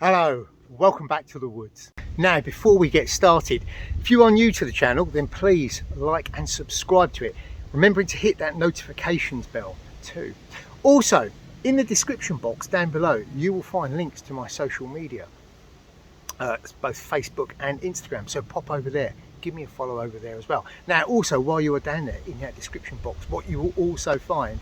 Hello, welcome back to the woods. Now, before we get started, if you are new to the channel, then please like and subscribe to it, remembering to hit that notifications bell too. Also, in the description box down below, you will find links to my social media, both Facebook and Instagram, so pop over there, give me a follow over there as well. Now, also, while you are down there in that description box, what you will also find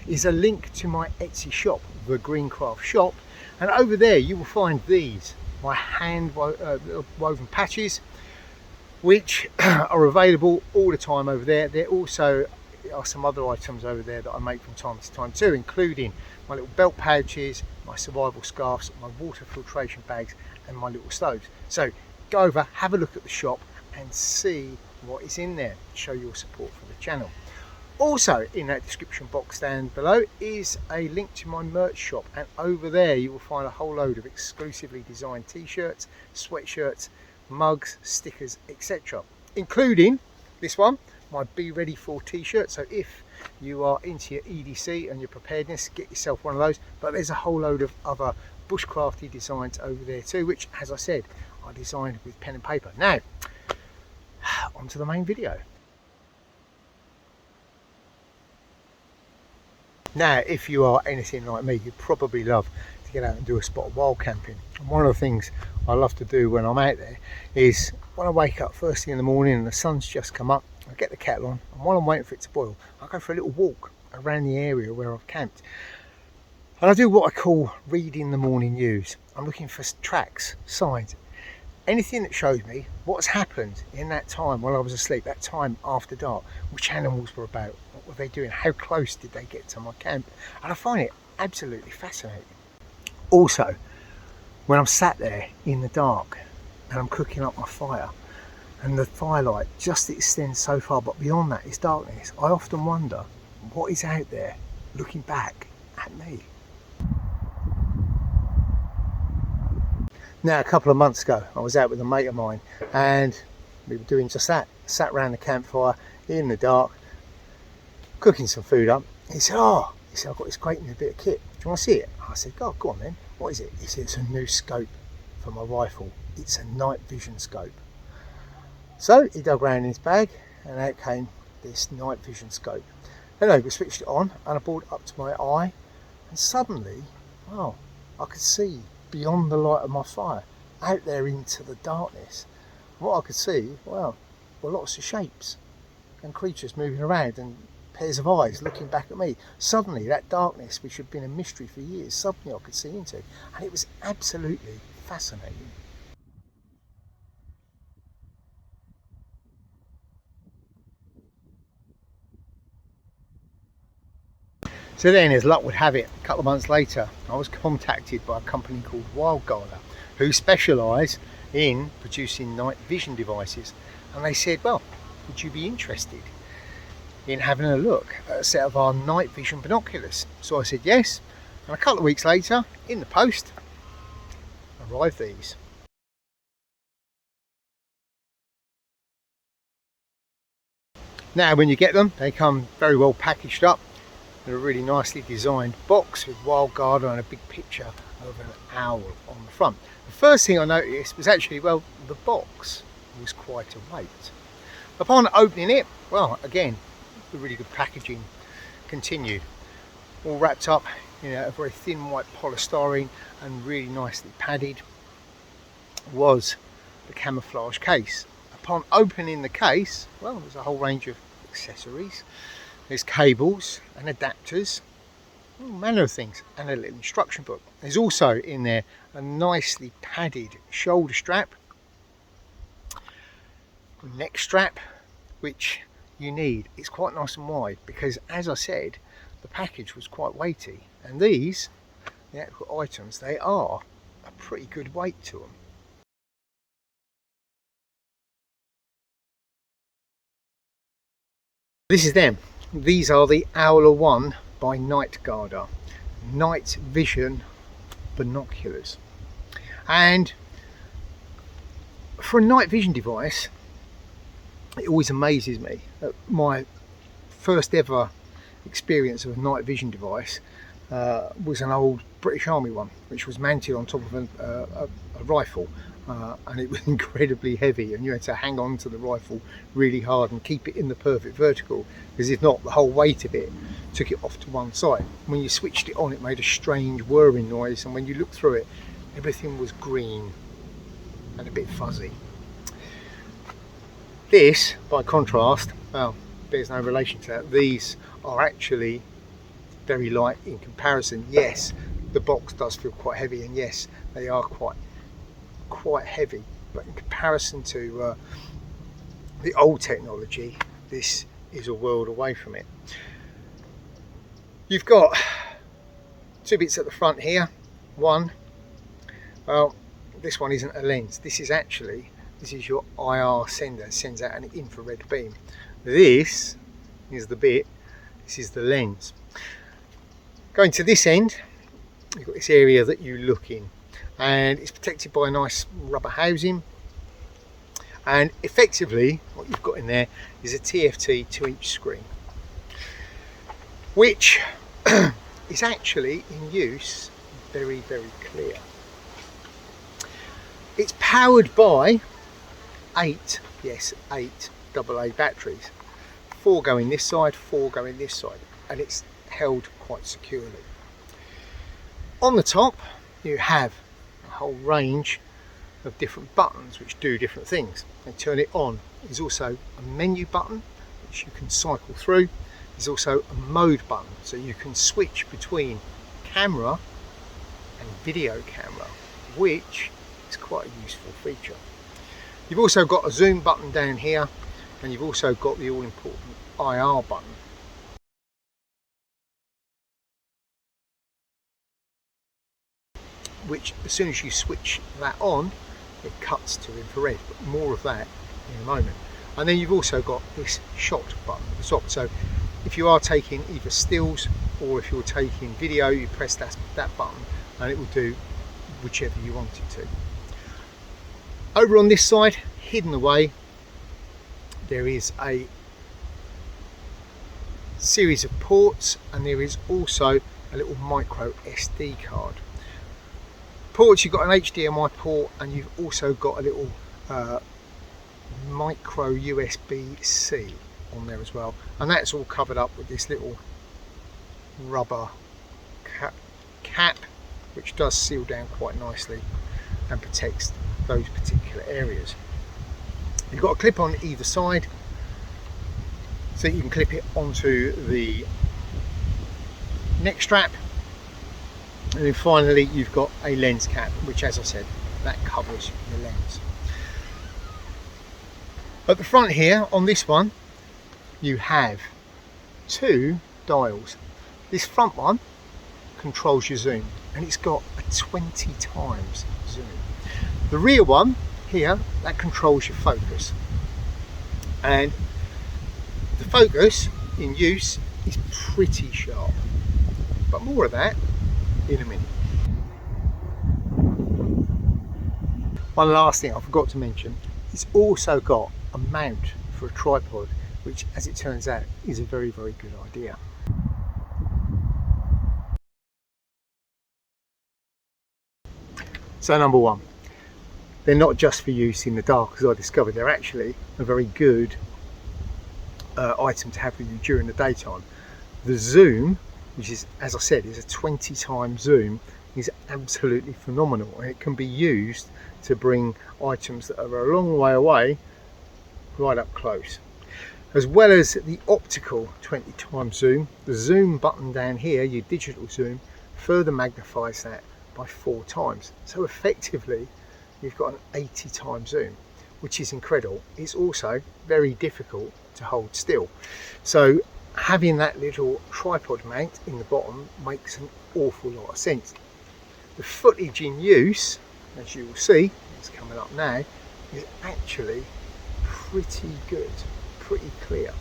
is a link to my Etsy shop, the Greencraft shop, and over there you will find these, my hand woven patches, which are available all the time over there. There also are some other items over there that I make from time to time too, including my little belt pouches, my survival scarves, my water filtration bags and my little stoves. So go over, have a look at the shop and see what is in there, show your support for the channel. Also in that description box down below is a link to my merch shop, and over there you will find a whole load of exclusively designed t-shirts, sweatshirts, mugs, stickers, etc., including this one, my Be Ready For t-shirt. So if you are into your EDC and your preparedness, get yourself one of those. But there's a whole load of other bushcrafty designs over there too, which, as I said, are designed with pen and paper. Now on to the main video. Now, if you are anything like me, you probably love to get out and do a spot of wild camping. And one of the things I love to do when I'm out there is when I wake up first thing in the morning and the sun's just come up, I get the kettle on, and while I'm waiting for it to boil, I go for a little walk around the area where I've camped. And I do what I call reading the morning news. I'm looking for tracks, signs, anything that shows me what's happened in that time while I was asleep, that time after dark, which animals were about, what were they doing, how close did they get to my camp. And I find it absolutely fascinating. Also, when I'm sat there in the dark and I'm cooking up my fire and the firelight just extends so far, but beyond that is darkness, I often wonder what is out there looking back at me. Now, a couple of months ago, I was out with a mate of mine and we were doing just that, sat around the campfire in the dark, cooking some food up. He said, I've got this great new bit of kit. Do you want to see it? I said, go on then. What is it? He said, it's a new scope for my rifle. It's a night vision scope. So he dug around in his bag and out came this night vision scope. Anyway, we switched it on and I brought it up to my eye, and suddenly, I could see beyond the light of my fire, out there into the darkness. What I could see, were lots of shapes and creatures moving around and pairs of eyes looking back at me. Suddenly that darkness, which had been a mystery for years, suddenly I could see into, and it was absolutely fascinating. So then, as luck would have it, a couple of months later, I was contacted by a company called WILDGUARDER, who specialise in producing night vision devices. And they said, well, would you be interested in having a look at a set of our night vision binoculars? So I said yes, and a couple of weeks later, in the post, arrived these. Now, when you get them, they come very well packaged up. They're a really nicely designed box with WILDGUARDER and a big picture of an owl on the front. The first thing I noticed was actually, the box was quite a weight. Upon opening it, again, the really good packaging continued. All wrapped up in a very thin white polystyrene and really nicely padded was the camouflage case. Upon opening the case, there's a whole range of accessories. There's cables and adapters, all manner of things, and a little instruction book. There's also in there a nicely padded shoulder strap, neck strap, which you need. It's quite nice and wide because, as I said, the package was quite weighty, and these, the actual items, they are a pretty good weight to them. This is them. These are the OWLER1 by WILDGUARDER night vision binoculars. And for a night vision device, it always amazes me that my first ever experience of a night vision device was an old British Army one, which was mounted on top of a rifle, and it was incredibly heavy, and you had to hang on to the rifle really hard and keep it in the perfect vertical, because if not, the whole weight of it took it off to one side. When you switched it on, it made a strange whirring noise, and when you looked through it, everything was green and a bit fuzzy. This, by contrast, well, there's no relation to that. These are actually very light in comparison. Yes, the box does feel quite heavy, and yes, they are quite heavy, but in comparison to the old technology, this is a world away from it. You've got two bits at the front here. One, well, this one isn't a lens. This is your IR sender. It sends out an infrared beam. This is the bit, this is the lens. Going to this end, you've got this area that you look in, and it's protected by a nice rubber housing, and effectively what you've got in there is a TFT 2-inch screen, which is actually in use very, very clear. It's powered by 8 AA batteries. 4 going this side, 4 going this side, and it's held quite securely. On the top you have a whole range of different buttons which do different things. And turn it on. There's also a menu button which you can cycle through. There's also a mode button, so you can switch between camera and video camera, which is quite a useful feature. You've also got a zoom button down here, and you've also got the all-important IR button. Which, as soon as you switch that on, it cuts to infrared, but more of that in a moment. And then you've also got this shot button at the top, so if you are taking either stills or if you're taking video, you press that button and it will do whichever you want it to. Over on this side, hidden away, there is a series of ports, and there is also a little micro SD card. Ports, you've got an HDMI port, and you've also got a little micro USB-C on there as well, and that's all covered up with this little rubber cap which does seal down quite nicely and protects those particular areas. You've got a clip on either side, so you can clip it onto the neck strap, and then finally you've got a lens cap, which, as I said, that covers the lens. At the front here on this one you have 2 dials. This front one controls your zoom, and it's got a 20 times zoom. The rear one here, that controls your focus, and the focus in use is pretty sharp, but more of that in a minute. One last thing I forgot to mention, it's also got a mount for a tripod, which, as it turns out, is a very, very good idea. So number one, they're not just for use in the dark, as I discovered. They're actually a very good item to have with you during the daytime. The zoom, which is, as I said, is a 20 times zoom, is absolutely phenomenal, and it can be used to bring items that are a long way away right up close. As well as the optical 20 times zoom, the zoom button down here, your digital zoom, further magnifies that by 4 times. So effectively you've got an 80 times zoom, which is incredible. It's also very difficult to hold still, so having that little tripod mount in the bottom makes an awful lot of sense. The footage in use, as you will see, it's coming up now, is actually pretty good, pretty clear.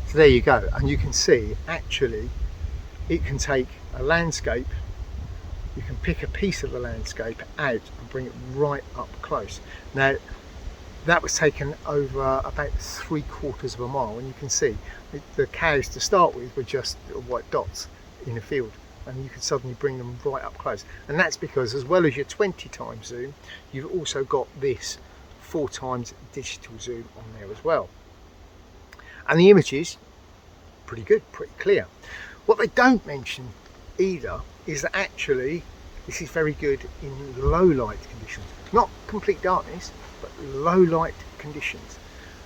So there you go, and you can see actually it can take a landscape you can pick a piece of the landscape out and bring it right up close. Now that was taken over about 3/4 of a mile, and you can see the cows to start with were just little white dots in a field, and you could suddenly bring them right up close. And that's because, as well as your 20x zoom, you've also got this 4x digital zoom on there as well. And the images, pretty good, pretty clear. What they don't mention either is that actually this is very good in low light conditions, not complete darkness, but low light conditions.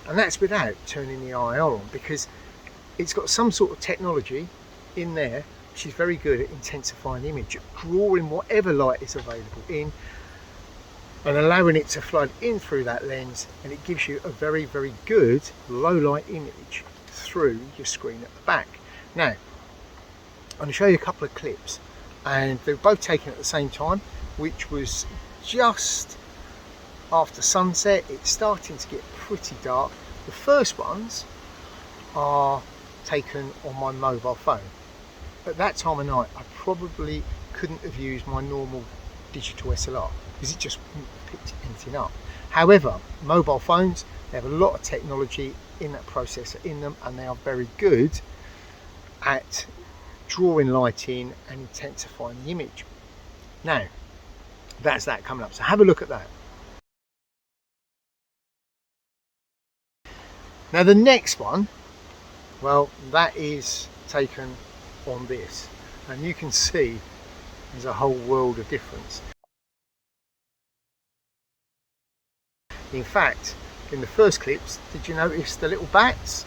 And that's without turning the IR on, because it's got some sort of technology in there which is very good at intensifying the image, drawing whatever light is available in and allowing it to flood in through that lens, and it gives you a very, very good low light image through your screen at the back. Now, I'm going to show you a couple of clips, and they were both taken at the same time, which was just after sunset. It's starting to get pretty dark. The first ones are taken on my mobile phone. At that time of night, I probably couldn't have used my normal digital SLR because it just wouldn't have picked anything up. However, mobile phones, they have a lot of technology in that processor in them, and they are very good at drawing light in and intensifying the image. Now, that's that coming up, so have a look at that. Now the next one, well, that is taken on this, and you can see there's a whole world of difference. In fact, in the first clips, did you notice the little bats?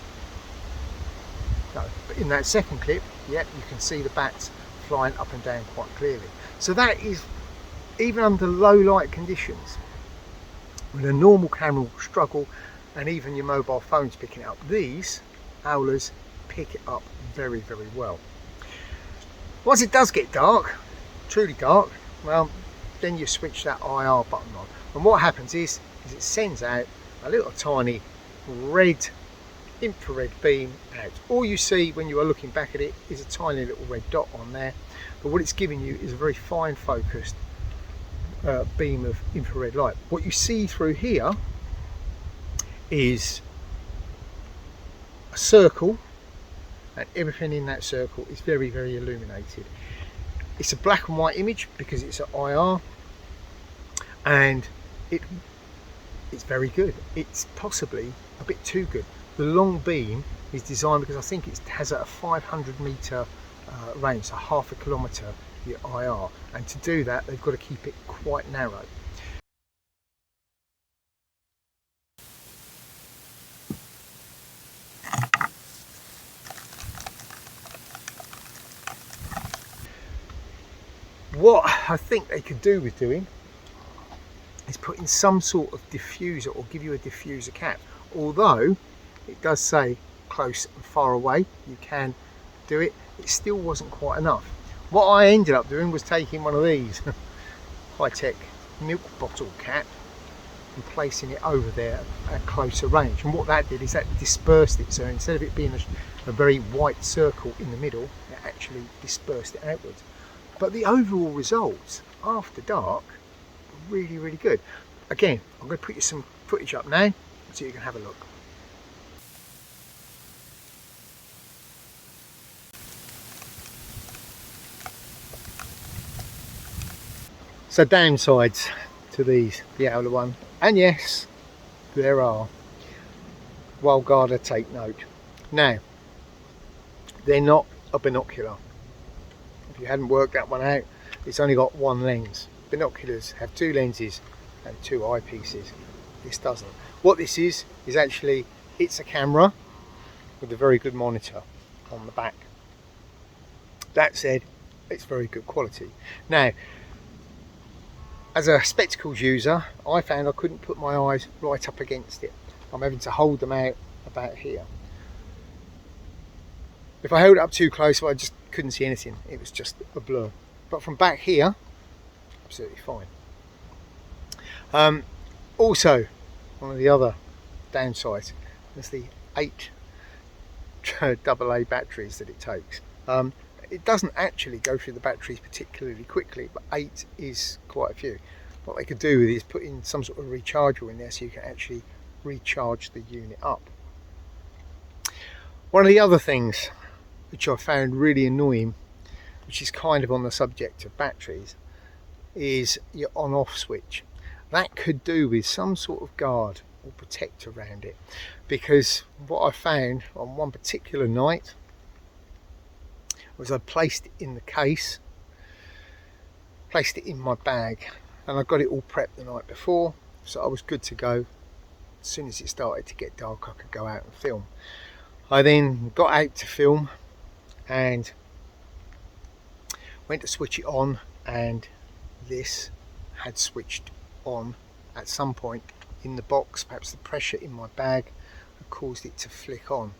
No, but in that second clip, yep, you can see the bats flying up and down quite clearly. So that is, even under low light conditions, when a normal camera will struggle, and even your mobile phone's picking it up, these owlers pick it up very, very well. Once it does get dark, truly dark, well, then you switch that IR button on, and what happens is it sends out a little tiny red infrared beam out. All you see when you are looking back at it is a tiny little red dot on there, but what it's giving you is a very fine focused beam of infrared light. What you see through here is a circle, and everything in that circle is very, very illuminated. It's a black and white image because it's an IR, and it's very good. It's possibly a bit too good. The long beam is designed because I think it has a 500 meter range, so half a kilometer the IR, and to do that they've got to keep it quite narrow. What I think they could do with doing is put in some sort of diffuser, or give you a diffuser cap. Although it does say close and far away, you can do it. It still wasn't quite enough. What I ended up doing was taking one of these high-tech milk bottle cap and placing it over there at closer range. And what that did is that dispersed it. So instead of it being a very white circle in the middle, it actually dispersed it outwards. But the overall results after dark are really, really good. Again, I'm going to put you some footage up now so you can have a look. So downsides to these, the Owler1, and yes, there are. WILDGUARDER, take note. Now, they're not a binocular. If you hadn't worked that one out, it's only got one lens. Binoculars have two lenses and two eyepieces. This doesn't. What this is actually, it's a camera with a very good monitor on the back. That said, it's very good quality. Now, as a spectacles user, I found I couldn't put my eyes right up against it. I'm having to hold them out about here. If I held it up too close, I just couldn't see anything. It was just a blur. But from back here, absolutely fine. Also, one of the other downsides is the 8 AA batteries that it takes. It doesn't actually go through the batteries particularly quickly, but 8 is quite a few. What they could do is put in some sort of recharger in there so you can actually recharge the unit up. One of the other things which I found really annoying, which is kind of on the subject of batteries, is your on-off switch. That could do with some sort of guard or protect around it, because what I found on one particular night was I placed it in the case, placed it in my bag, and I got it all prepped the night before, so I was good to go. As soon as it started to get dark, I could go out and film. I then got out to film and went to switch it on, and this had switched on at some point in the box. Perhaps the pressure in my bag had caused it to flick on,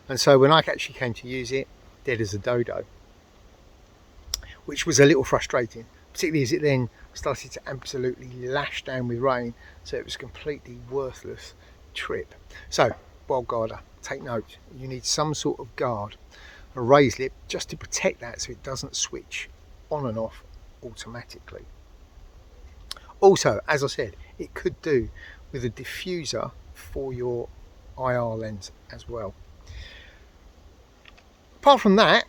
and so when I actually came to use it, dead as a dodo, which was a little frustrating, particularly as it then started to absolutely lash down with rain, so it was a completely worthless trip. So WILDGUARDER, take note, you need some sort of guard, a raised lip, just to protect that so it doesn't switch on and off automatically. Also, as I said, it could do with a diffuser for your IR lens as well. Apart from that,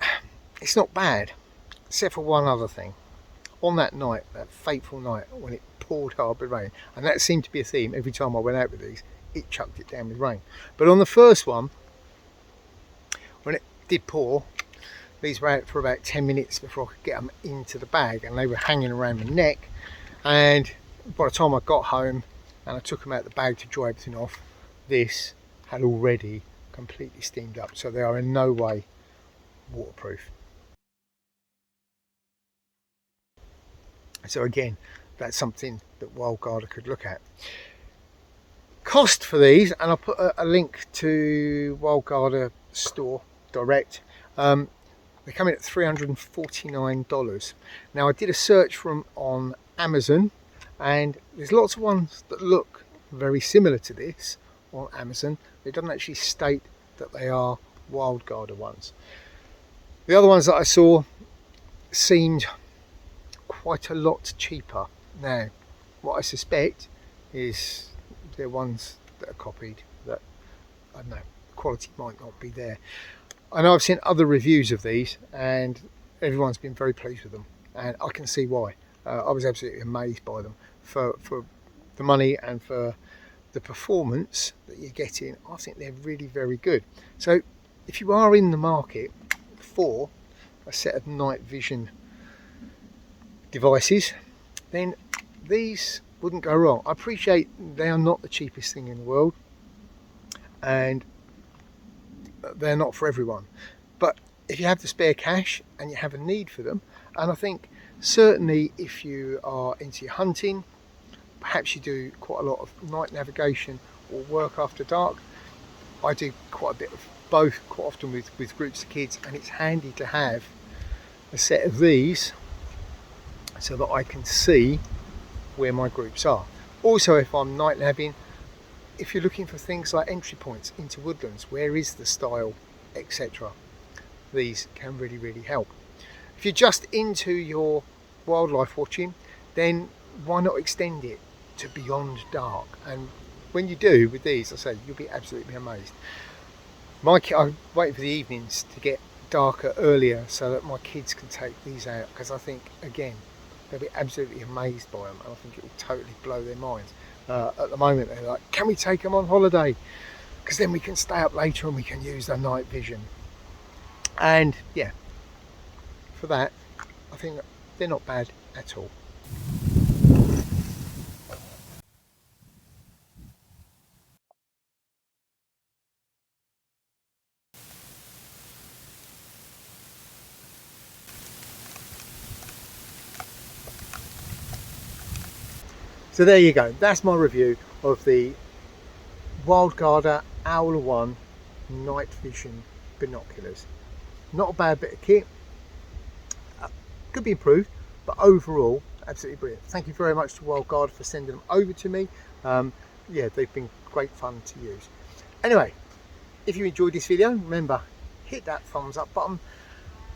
it's not bad, except for one other thing. On that night, that fateful night when it poured hard with rain, and that seemed to be a theme every time I went out with these, it chucked it down with rain. But on the first one, when it did pour, these were out for about 10 minutes before I could get them into the bag, and they were hanging around my neck, and by the time I got home and I took them out the bag to dry everything off, this had already completely steamed up, so they are in no way waterproof. So again, that's something that WILDGUARDER could look at. Cost for these, and I'll put a link to WILDGUARDER store direct. They come in at $349. Now I did a search for them on Amazon, and there's lots of ones that look very similar to this on Amazon. It doesn't actually state that they are WILDGUARDER ones. The other ones that I saw seemed quite a lot cheaper. Now, what I suspect is they're ones that are copied, that, I don't know, the quality might not be there. I know I've seen other reviews of these and everyone's been very pleased with them, and I can see why. I was absolutely amazed by them for the money and for the performance that you're getting. I think they're really very good. So if you are in the market for a set of night vision devices, then these wouldn't go wrong. I appreciate they are not the cheapest thing in the world and they're not for everyone, but if you have the spare cash and you have a need for them, and I think certainly if you are into your hunting, perhaps you do quite a lot of night navigation or work after dark. I do quite a bit of both quite often with groups of kids, and it's handy to have a set of these so that I can see where my groups are. Also, if I'm night nabbing, if you're looking for things like entry points into woodlands, where is the style, etc., these can really, really help. If you're just into your wildlife watching, then why not extend it to beyond dark? And when you do with these, I say, you'll be absolutely amazed. I'm waiting for the evenings to get darker earlier so that my kids can take these out, because I think, again, they'll be absolutely amazed by them, and I think it will totally blow their minds. At the moment they're like, can we take them on holiday, because then we can stay up later and we can use the night vision. And yeah, for that I think they're not bad at all. So there you go, that's my review of the WILDGUARDER OWLER1 night vision binoculars. Not a bad bit of kit, could be improved, but overall absolutely brilliant. Thank you very much to WILDGUARDER for sending them over to me. Yeah, they've been great fun to use. Anyway, if you enjoyed this video, remember, hit that thumbs up button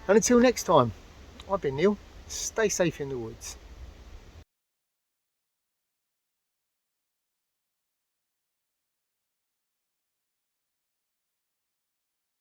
And until next time, I've been Neil. Stay safe in the woods.